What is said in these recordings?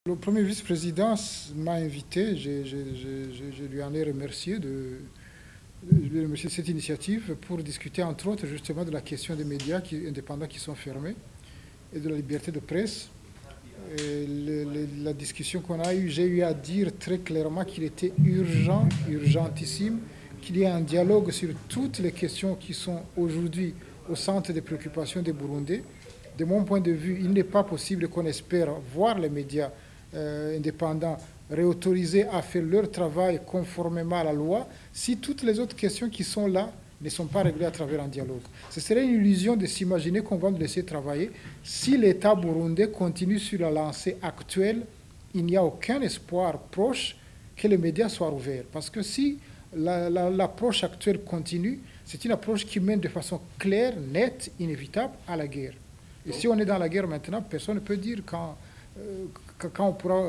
Le premier vice-président m'a invité, je lui en ai remercié je lui ai remercié de cette initiative pour discuter entre autres justement de la question des médias indépendants qui sont fermés et de la liberté de presse. Et la discussion qu'on a eue, j'ai eu à dire très clairement qu'il était urgent, urgentissime, qu'il y ait un dialogue sur toutes les questions qui sont aujourd'hui au centre des préoccupations des Burundais. De mon point de vue, il n'est pas possible qu'on espère voir les médias indépendants réautorisés à faire leur travail conformément à la loi si toutes les autres questions qui sont là ne sont pas réglées à travers un dialogue. Ce serait une illusion de s'imaginer qu'on va nous laisser travailler. Si l'État burundais continue sur la lancée actuelle, il n'y a aucun espoir proche que les médias soient ouverts. Parce que si l'approche actuelle continue, c'est une approche qui mène de façon claire, nette, inévitable à la guerre. Et si on est dans la guerre maintenant, personne ne peut dire quand on pourra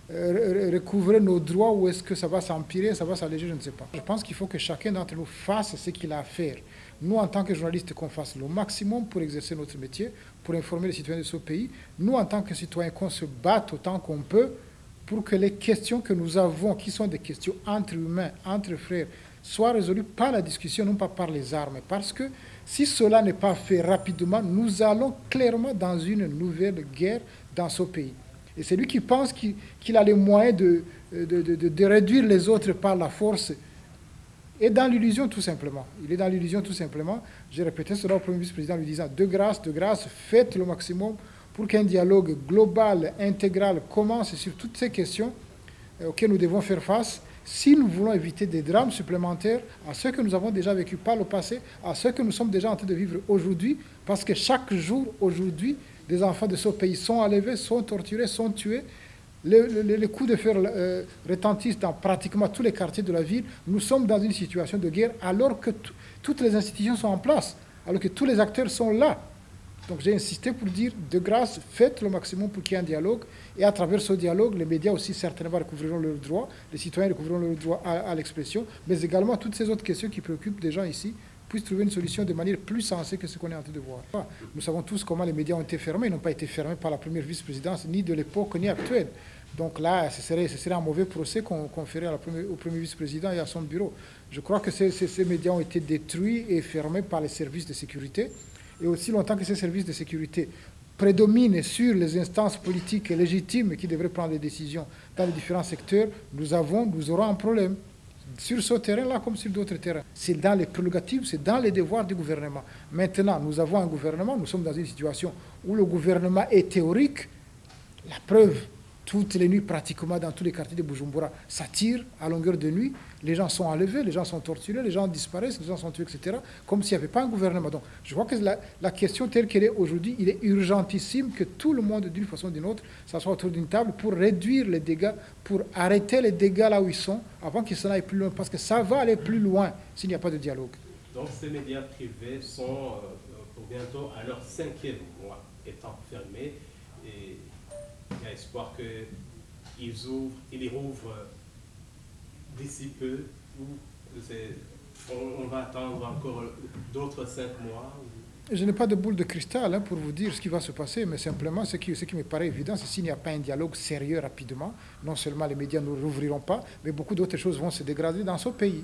recouvrer nos droits ou est-ce que ça va s'empirer, ça va s'alléger, je ne sais pas. Je pense qu'il faut que chacun d'entre nous fasse ce qu'il a à faire. Nous, en tant que journalistes, qu'on fasse le maximum pour exercer notre métier, pour informer les citoyens de ce pays. Nous, en tant que citoyens, qu'on se batte autant qu'on peut pour que les questions que nous avons, qui sont des questions entre humains, entre frères, soient résolues par la discussion, non pas par les armes. Parce que si cela n'est pas fait rapidement, nous allons clairement dans une nouvelle guerre dans ce pays. Et c'est lui qui pense qu'il a les moyens de réduire les autres par la force est dans l'illusion tout simplement. Il est dans l'illusion tout simplement. J'ai répété cela au premier vice-président lui disant de grâce, faites le maximum pour qu'un dialogue global, intégral commence sur toutes ces questions auxquelles nous devons faire face si nous voulons éviter des drames supplémentaires à ceux que nous avons déjà vécu par le passé, à ceux que nous sommes déjà en train de vivre aujourd'hui, parce que chaque jour, aujourd'hui, des enfants de ce pays sont enlevés, sont torturés, sont tués. Les coups de fer retentissent dans pratiquement tous les quartiers de la ville. Nous sommes dans une situation de guerre alors que toutes les institutions sont en place, alors que tous les acteurs sont là. Donc j'ai insisté pour dire, de grâce, faites le maximum pour qu'il y ait un dialogue. Et à travers ce dialogue, les médias aussi certainement recouvriront leurs droits, les citoyens recouvriront leurs droits à l'expression, mais également toutes ces autres questions qui préoccupent des gens ici puissent trouver une solution de manière plus sensée que ce qu'on est en train de voir. Nous savons tous comment les médias ont été fermés. Ils n'ont pas été fermés par la première vice-présidence, ni de l'époque, ni actuelle. Donc là, ce serait un mauvais procès qu'on ferait au premier vice-président et à son bureau. Je crois que ces médias ont été détruits et fermés par les services de sécurité. Et aussi longtemps que ces services de sécurité prédominent sur les instances politiques légitimes qui devraient prendre les décisions dans les différents secteurs, nous aurons un problème. Sur ce terrain-là comme sur d'autres terrains. C'est dans les prérogatives, c'est dans les devoirs du gouvernement. Maintenant, nous avons un gouvernement, nous sommes dans une situation où le gouvernement est théorique. La preuve, toutes les nuits, pratiquement dans tous les quartiers de Bujumbura, ça tire à longueur de nuit. Les gens sont enlevés, les gens sont torturés, les gens disparaissent, les gens sont tués, etc. Comme s'il n'y avait pas un gouvernement. Donc, je crois que la question telle qu'elle est aujourd'hui, il est urgentissime que tout le monde, d'une façon ou d'une autre, s'assoie autour d'une table pour réduire les dégâts, pour arrêter les dégâts là où ils sont, avant qu'ils s'en aillent plus loin. Parce que ça va aller plus loin s'il n'y a pas de dialogue. Donc, ces médias privés sont pour bientôt à leur 5e mois étant fermés. Et il y a espoir qu'ils y rouvrent d'ici peu, ou on va attendre encore d'autres 5 mois. Je n'ai pas de boule de cristal pour vous dire ce qui va se passer, mais simplement ce qui me paraît évident, c'est s'il n'y a pas un dialogue sérieux rapidement, non seulement les médias ne rouvriront pas, mais beaucoup d'autres choses vont se dégrader dans ce pays.